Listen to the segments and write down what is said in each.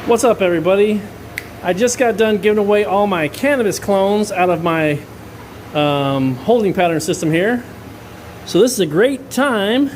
What's up, everybody? I just got done giving away all my cannabis clones out of my holding pattern system here. So this is a great time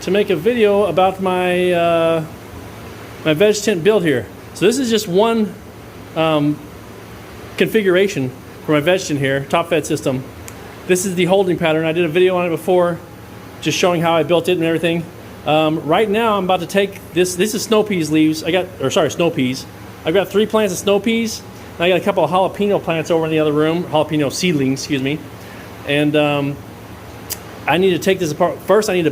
to make a video about my my veg tent build here. So this is just one configuration for my veg tent here, top fed system. This is the holding pattern. I did a video on it before, just showing how I built it and everything. Right now I'm about to take this is snow peas leaves. Snow peas. I've got 3 plants of snow peas, and I got a couple of jalapeno plants over in the other room, jalapeno seedlings, excuse me. And I need to take this apart. First I'm going to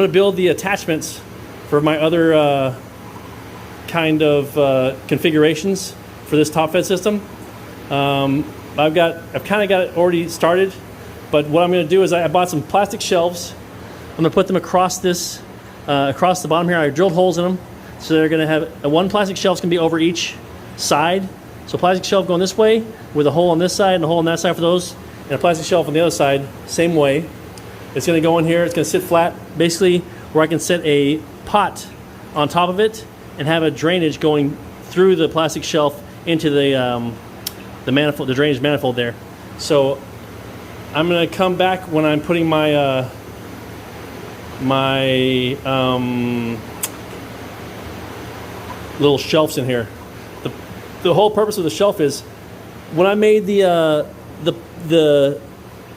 build the attachments for my other kind of configurations for this top fed system. I've kind of got it already started, but what I'm going to do is I bought some plastic shelves. I'm going to put them across this, across the bottom here. I drilled holes in them, so they're going to have one plastic shelf can be over each side. So plastic shelf going this way with a hole on this side and a hole on that side for those, and a plastic shelf on the other side, same way. It's going to go in here. It's going to sit flat, basically where I can set a pot on top of it and have a drainage going through the plastic shelf into the manifold, the drainage manifold there. So I'm going to come back when I'm putting my little shelves in here. The whole purpose of the shelf is when I made the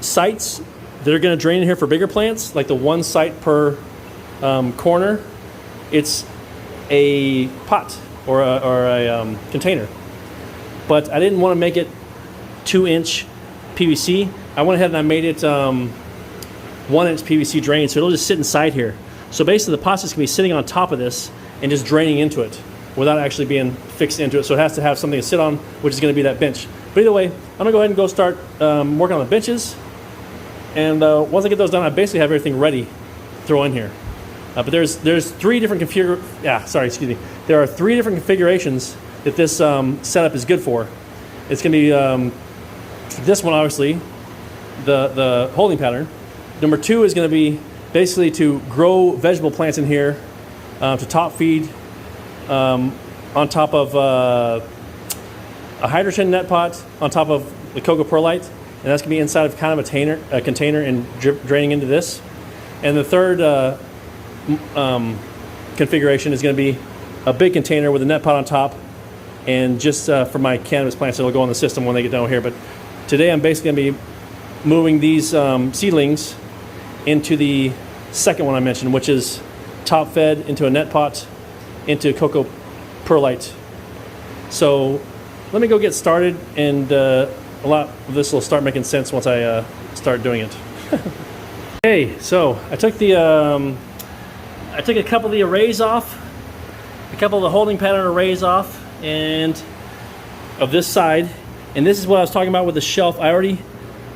sites that are going to drain in here for bigger plants, like the one site per corner, it's a pot or a container. But I didn't want to make it 2-inch PVC. I went ahead and I made it 1-inch PVC drain, so it'll just sit inside here. So basically the pot's just gonna be sitting on top of this and just draining into it without actually being fixed into it. So it has to have something to sit on, which is gonna be that bench. But either way, I'm gonna go ahead and go start working on the benches. And once I get those done, I basically have everything ready to throw in here. But there's 3 different There are 3 different configurations that this setup is good for. It's gonna be this one, obviously, the holding pattern. Number 2 is going to be basically to grow vegetable plants in here, to top feed on top of a hydrogen net pot on top of the cocoa perlite, and that's going to be inside of kind of a container and draining into this. And the third configuration is going to be a big container with a net pot on top, and just for my cannabis plants that'll go in the system when they get down here. But today I'm basically going to be moving these seedlings into the second one I mentioned, which is top fed into a net pot into cocoa perlite. So let me go get started, and a lot of this will start making sense once I start doing it. Okay, so I took a couple of the arrays off, a couple of the holding pattern arrays off, and of this side, and this is what I was talking about with the shelf. I already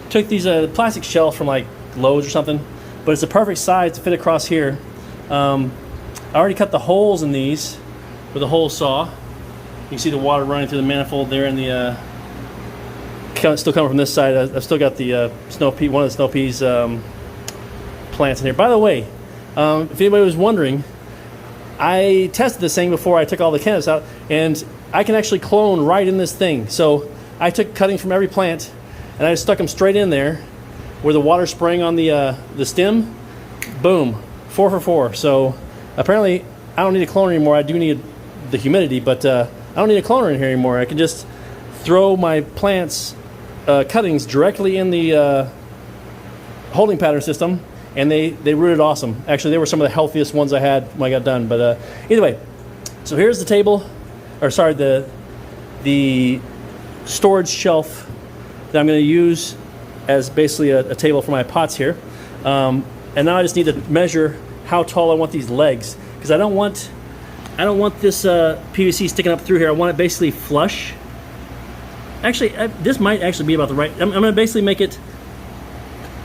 took these plastic shelf from like Lowe's or something, but it's the perfect size to fit across here. I already cut the holes in these with a hole saw. You can see the water running through the manifold there, and the still coming from this side. I've still got the one of the snow peas plants in here. By the way, if anybody was wondering, I tested this thing before I took all the cannabis out, and I can actually clone right in this thing. So I took cuttings from every plant, and I just stuck them straight in there where the water's spraying on the stem. Boom, 4 for 4. So apparently I don't need a cloner anymore. I do need the humidity, but I don't need a cloner in here anymore. I can just throw my plants cuttings directly in the holding pattern system, and they rooted awesome. Actually, they were some of the healthiest ones I had when I got done. But either way, so here's the table, or sorry, the storage shelf that I'm going to use as basically a table for my pots here. And now I just need to measure how tall I want these legs, because I don't want this PVC sticking up through here. I want it basically flush. Actually, this might actually be about the right. I'm going to basically make it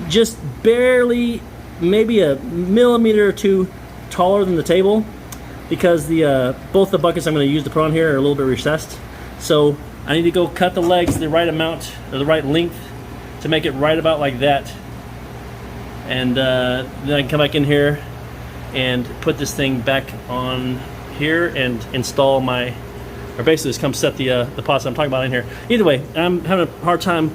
just barely, maybe a millimeter or 2 taller than the table, because both the buckets I'm going to use to put on here are a little bit recessed. So I need to go cut the legs the right amount, or the right length, to make it right about like that. And then I can come back in here and put this thing back on here and install my, or basically just come set the pots I'm talking about in here. Either way, I'm having a hard time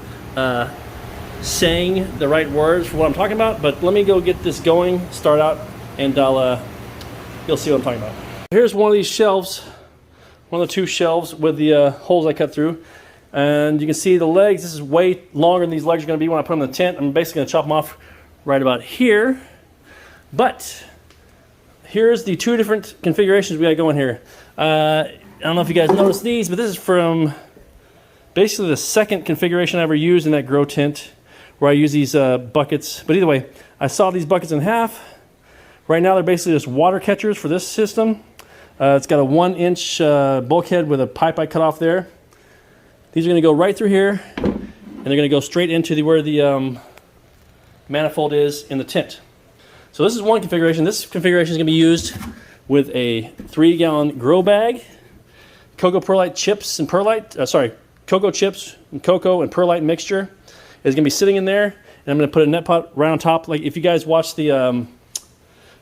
saying the right words for what I'm talking about, but let me go get this going, start out, and you'll see what I'm talking about. Here's one of these shelves, one of the 2 shelves with the holes I cut through. And you can see the legs. This is way longer than these legs are going to be when I put them in the tent. I'm basically going to chop them off right about here. But here's the 2 different configurations we got going here. I don't know if you guys noticed these, but this is from basically the second configuration I ever used in that grow tent, where I use these buckets. But either way, I saw these buckets in half. Right now they're basically just water catchers for this system. It's got a 1-inch bulkhead with a pipe I cut off there. These are going to go right through here, and they're going to go straight into where the manifold is in the tent. So this is one configuration. This configuration is going to be used with a 3-gallon grow bag, cocoa perlite chips and perlite, cocoa chips and cocoa and perlite mixture is going to be sitting in there, and I'm going to put a net pot right on top. Like if you guys watch the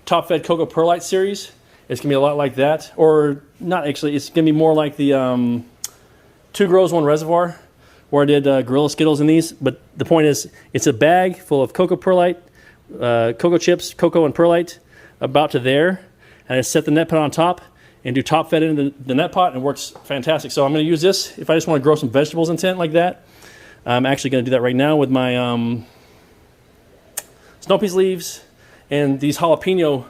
Top Fed Cocoa Perlite series, it's going to be a lot like that. Or not actually, it's going to be more like the 2 Grows 1 Reservoir, where I did Gorilla Skittles in these. But the point is, it's a bag full of cocoa perlite, cocoa chips, cocoa and perlite, about to there. And I set the net pot on top and do top fed into the net pot, and it works fantastic. So I'm going to use this if I just want to grow some vegetables in tent like that. I'm actually going to do that right now with my snow peas leaves and these jalapeno.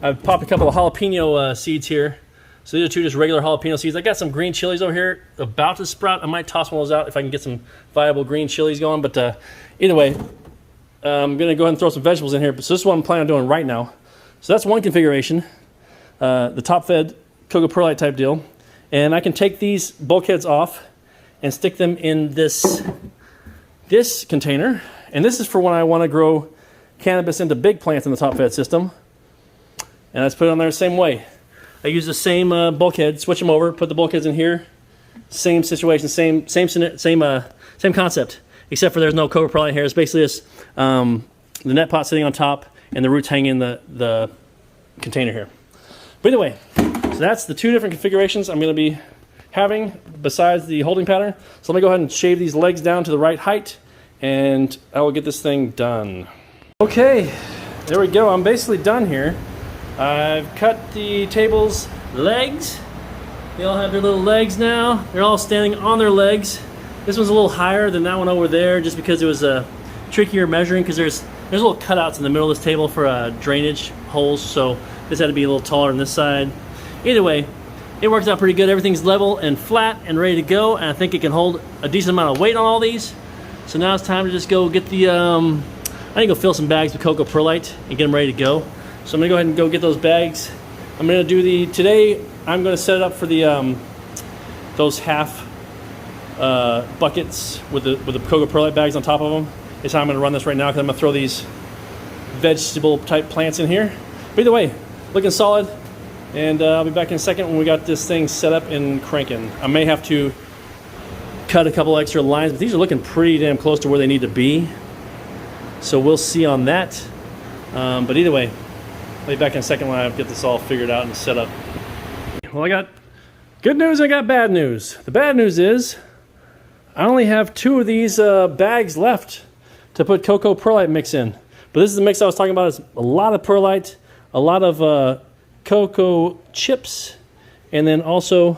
I've popped a couple of jalapeno seeds here. So these are 2 just regular jalapeno seeds. I got some green chilies over here about to sprout. I might toss one of those out if I can get some viable green chilies going. But either way, I'm going to go ahead and throw some vegetables in here. So this is what I'm planning on doing right now. So that's one configuration, the top-fed cocoa perlite type deal. And I can take these bulkheads off and stick them in this container. And this is for when I want to grow cannabis into big plants in the top-fed system. And I just put it on there the same way. I use the same bulkhead, switch them over, put the bulkheads in here. Same situation, same concept, except for there's no cocoa perlite here. It's basically just the net pot sitting on top and the roots hanging in the container here. But either way, so that's the 2 different configurations I'm going to be having besides the holding pattern. So let me go ahead and shave these legs down to the right height, and I will get this thing done. Okay, there we go. I'm basically done here. I've cut the table's legs. They all have their little legs now. They're all standing on their legs. This one's a little higher than that one over there, just because it was trickier measuring, because there's little cutouts in the middle of this table for drainage holes, so this had to be a little taller on this side. Either way, it works out pretty good. Everything's level and flat and ready to go, and I think it can hold a decent amount of weight on all these. So now it's time to just go get the, I think I'll fill some bags with cocoa perlite and get them ready to go. So I'm gonna go ahead and go get those bags. I'm gonna do today I'm gonna set it up for the those half buckets with the cocoa perlite bags on top of them. Is how I'm gonna run this right now, because I'm gonna throw these vegetable type plants in here. But either way, looking solid, and I'll be back in a second when we got this thing set up and cranking. I may have to cut a couple extra lines, but these are looking pretty damn close to where they need to be. So we'll see on that. But either way, I'll be back in a second when I get this all figured out and set up. Well, I got good news, I got bad news. The bad news is I only have 2 of these bags left to put cocoa perlite mix in. But this is the mix I was talking about. It's a lot of perlite, a lot of cocoa chips, and then also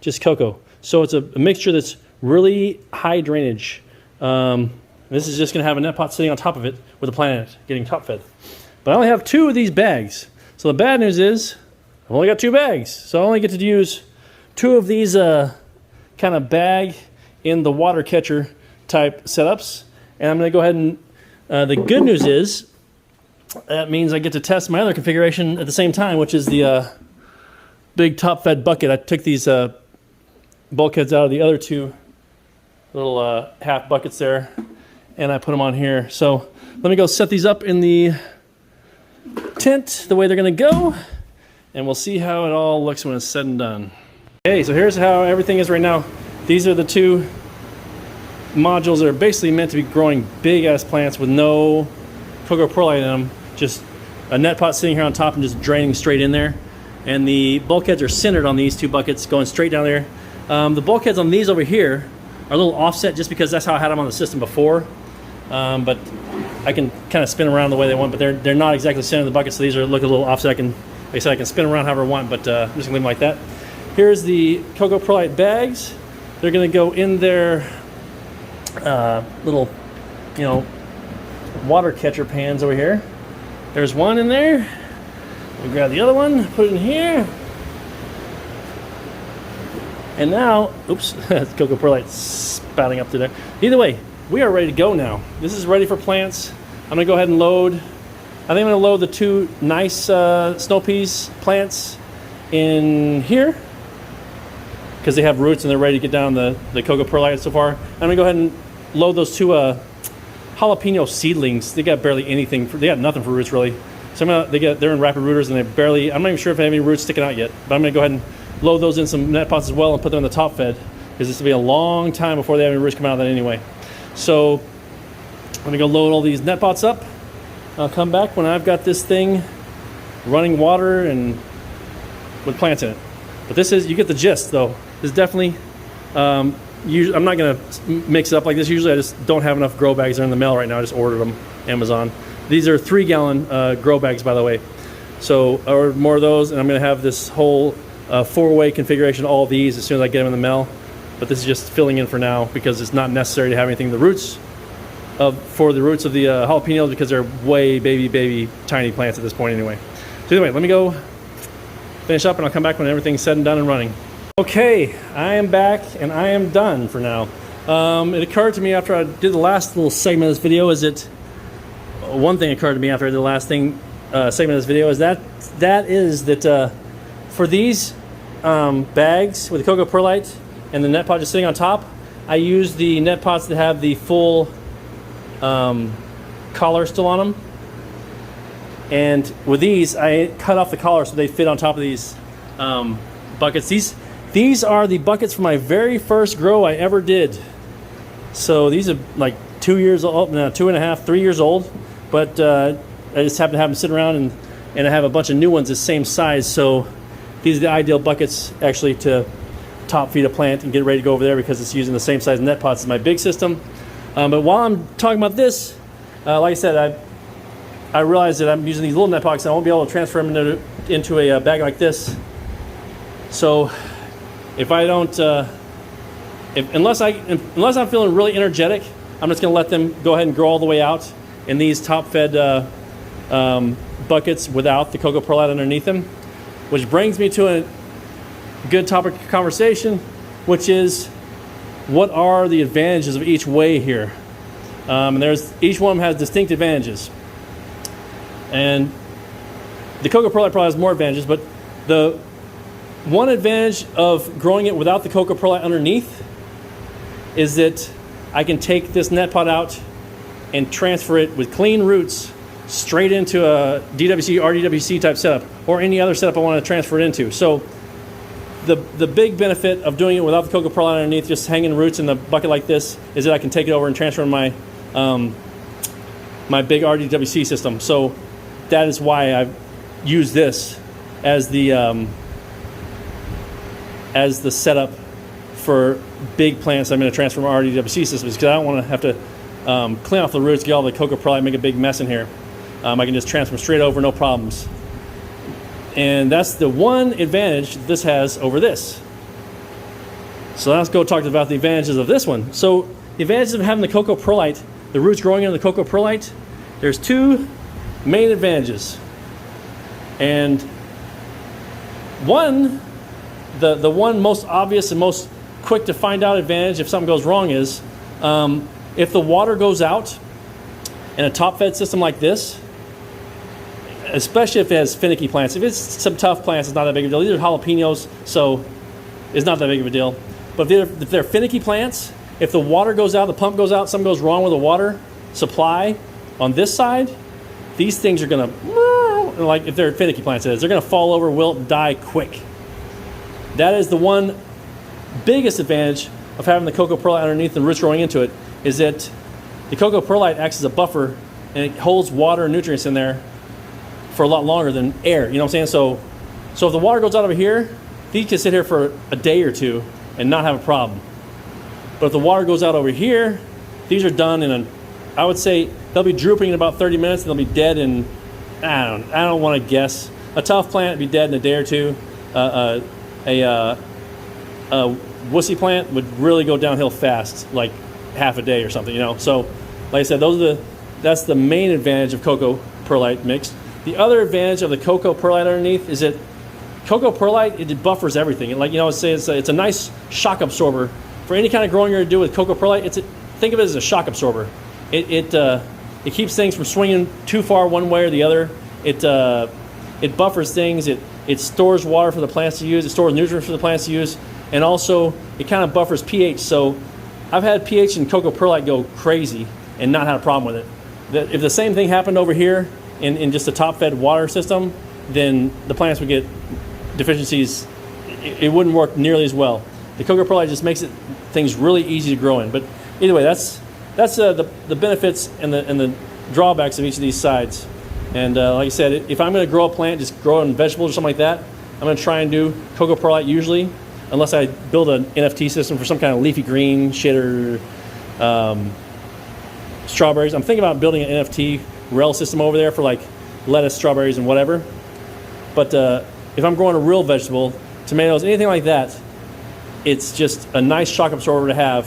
just cocoa. So it's a mixture that's really high drainage. This is just going to have a net pot sitting on top of it with a plant in it, getting top fed. But I only have 2 of these bags. So the bad news is I've only got 2 bags. So I only get to use 2 of these kind of bag in the water catcher type setups. And I'm going to go ahead and, the good news is that means I get to test my other configuration at the same time, which is the big top fed bucket. I took these bulkheads out of the other 2 little half buckets there, and I put them on here. So let me go set these up in the tent the way they're going to go, and we'll see how it all looks when it's said and done. Okay, so here's how everything is right now. These are the 2 modules that are basically meant to be growing big ass plants with no cocoa perlite in them, just a net pot sitting here on top and just draining straight in there. and the bulkheads are centered on these two buckets going straight down there. The bulkheads on these over here are a little offset just because that's how I had them on the system before. But I can kind of spin around the way they want, but they're not exactly centered in the bucket, so these are look a little offset. Like I said, I can spin around however I want, but I'm just gonna leave them like that. Here's the cocoa perlite bags. They're gonna go in their little, water catcher pans over here. There's one in there. We'll grab the other one, put it in here. And now, oops, cocoa perlite spouting up to there. Either way, we are ready to go now. This is ready for plants. I'm gonna go ahead and load. I think I'm gonna load the two nice snow peas plants in here because they have roots and they're ready to get down the cocoa perlite so far. I'm gonna go ahead and load those two jalapeno seedlings. They got barely anything. They got nothing for roots really. So they're in rapid rooters and they barely. I'm not even sure if they have any roots sticking out yet. But I'm gonna go ahead and load those in some net pots as well and put them in the top fed because this will be a long time before they have any roots come out of that anyway. So I'm gonna go load all these net pots up. I'll come back when I've got this thing running water and with plants in it. But this is, you get the gist though. This is definitely, I'm not gonna mix it up like this. Usually I just don't have enough grow bags. They're in the mail right now. I just ordered them, Amazon. These are 3-gallon grow bags, by the way. So I ordered more of those, and I'm gonna have this whole 4-way configuration, all of these, as soon as I get them in the mail. But this is just filling in for now because it's not necessary to have anything for the roots of the jalapenos because they're way baby tiny plants at this point anyway. So anyway, let me go finish up and I'll come back when everything's said and done and running. Okay, I am back and I am done for now. It occurred to me after I did the last little segment of this video one thing occurred to me after I did the last segment of this video is that for these bags with the cocoa perlite and the net pot just sitting on top, I use the net pots that have the full collar still on them. And with these, I cut off the collar so they fit on top of these buckets. These are the buckets for my very first grow I ever did. So these are like 2 years old, no, 2.5, 3 years old. But I just happen to have them sit around and I have a bunch of new ones the same size. So these are the ideal buckets actually to top feed a plant and get ready to go over there because it's using the same size net pots as my big system. But while I'm talking about this, like I said, I realized that I'm using these little net pots and I won't be able to transfer them into a bag like this. So if I don't, unless I'm feeling really energetic, I'm just going to let them go ahead and grow all the way out in these top-fed buckets without the cocoa perlite underneath them. Which brings me to a good topic of conversation, which is what are the advantages of each way here? And each one has distinct advantages. And the cocoa perlite probably has more advantages, but the one advantage of growing it without the cocoa perlite underneath is that I can take this net pot out and transfer it with clean roots straight into a DWC, RDWC type setup, or any other setup I want to transfer it into. So the big benefit of doing it without the cocoa perlite underneath, just hanging roots in the bucket like this, is that I can take it over and transfer my my big RDWC system. So that is why I've used this as the setup for big plants I'm going to transfer my RDWC systems, because I don't want to have to clean off the roots, get all the cocoa perlite, make a big mess in here. I can just transfer them straight over, no problems. And that's the one advantage this has over this. So let's go talk about the advantages of this one. So the advantages of having the cocoa perlite, the roots growing into the cocoa perlite, there's two main advantages. And one, the one most obvious and most quick to find out advantage if something goes wrong is if the water goes out in a top-fed system like this, especially if it has finicky plants. If it's some tough plants, it's not that big of a deal. These are jalapenos, so it's not that big of a deal. But if they're finicky plants, if the water goes out, the pump goes out, something goes wrong with the water supply on this side, these things are going to, like if they're finicky plants, they're going to fall over, wilt, and die quick. That is the one biggest advantage of having the cocoa perlite underneath and roots growing into it, is that the cocoa perlite acts as a buffer and it holds water and nutrients in there for a lot longer than air. You know what I'm saying? So So if the water goes out over here, these can sit here for a day or two and not have a problem. But if the water goes out over here, these are done in I would say they'll be drooping in about 30 minutes and they'll be dead in, I don't want to guess. A tough plant would be dead in a day or two. A wussy plant would really go downhill fast, like half a day or something, you know. So, like I said, that's the main advantage of cocoa perlite mix. The other advantage of the cocoa perlite underneath is that cocoa perlite, it buffers everything. Like, you know, it's a nice shock absorber for any kind of growing you're going to do with cocoa perlite. Think of it as a shock absorber. It keeps things from swinging too far one way or the other. It buffers things. It stores water for the plants to use. It stores nutrients for the plants to use, and also it kind of buffers pH. So I've had pH in cocoa perlite go crazy and not had a problem with it. If the same thing happened over here in just a top-fed water system, then the plants would get deficiencies. It wouldn't work nearly as well. The cocoa perlite just makes things really easy to grow in. But either way, that's the benefits and the drawbacks of each of these sides. And like I said, if I'm going to grow a plant, just grow it in vegetables or something like that, I'm going to try and do cocoa perlite usually, unless I build an NFT system for some kind of leafy green shit or strawberries. I'm thinking about building an NFT rel system over there for like lettuce, strawberries, and whatever. But if I'm growing a real vegetable, tomatoes, anything like that, it's just a nice shock absorber to have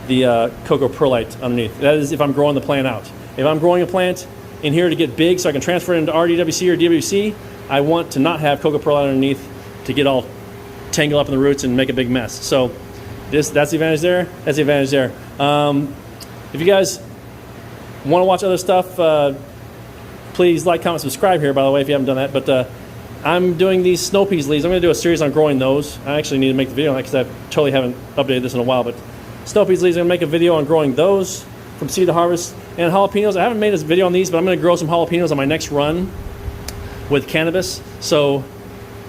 the cocoa perlite underneath. That is if I'm growing the plant out. If I'm growing a plant in here to get big so I can transfer it into RDWC or DWC, I want to not have cocoa perlite underneath to get all tangled up in the roots and make a big mess. So that's the advantage there. That's the advantage there. If you guys want to watch other stuff, please like, comment, subscribe here, by the way, if you haven't done that. But I'm doing these snow peas leaves. I'm going to do a series on growing those. I actually need to make the video on that because I totally haven't updated this in a while. But snow peas leaves, I'm going to make a video on growing those from seed to harvest. And jalapenos, I haven't made a video on these, but I'm going to grow some jalapenos on my next run with cannabis. So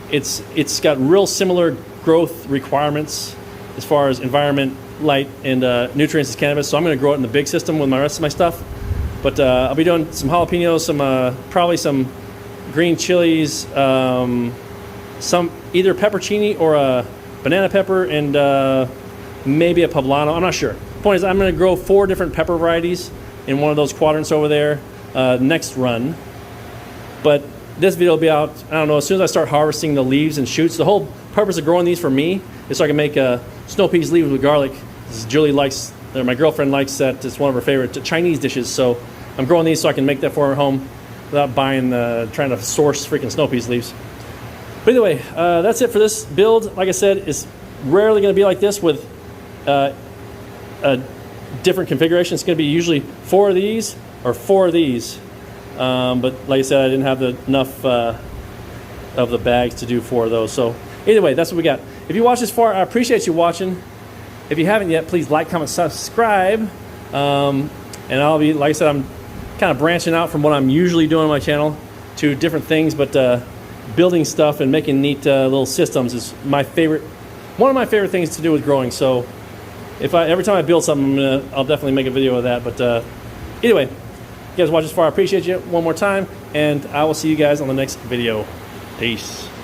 it's got real similar growth requirements as far as environment, light, and nutrients as cannabis. So I'm going to grow it in the big system with my rest of my stuff. But I'll be doing some jalapenos, probably some green chilies, some either peppercini or a banana pepper, and maybe a poblano. I'm not sure. The point is, I'm going to grow 4 different pepper varieties in one of those quadrants over there next run. But this video will be out, I don't know, as soon as I start harvesting the leaves and shoots. The whole purpose of growing these for me is so I can make snow peas leaves with garlic. Julie likes, or my girlfriend likes that. It's one of her favorite Chinese dishes. So I'm growing these so I can make that for her home without buying, trying to source freaking snow peas leaves. But either way, that's it for this build. Like I said, it's rarely going to be like this with a different configuration. It's going to be usually 4 of these or 4 of these. But like I said, I didn't have enough of the bags to do 4 of those. So either way, that's what we got. If you watched this far, I appreciate you watching. If you haven't yet, please like, comment, subscribe. And I'll be, like I said, I'm kind of branching out from what I'm usually doing on my channel to different things, but building stuff and making neat little systems is one of my favorite things to do with growing. So every time I build something, I'll definitely make a video of that. But either way, you guys watch this far, I appreciate you one more time, and I will see you guys on the next video. Peace.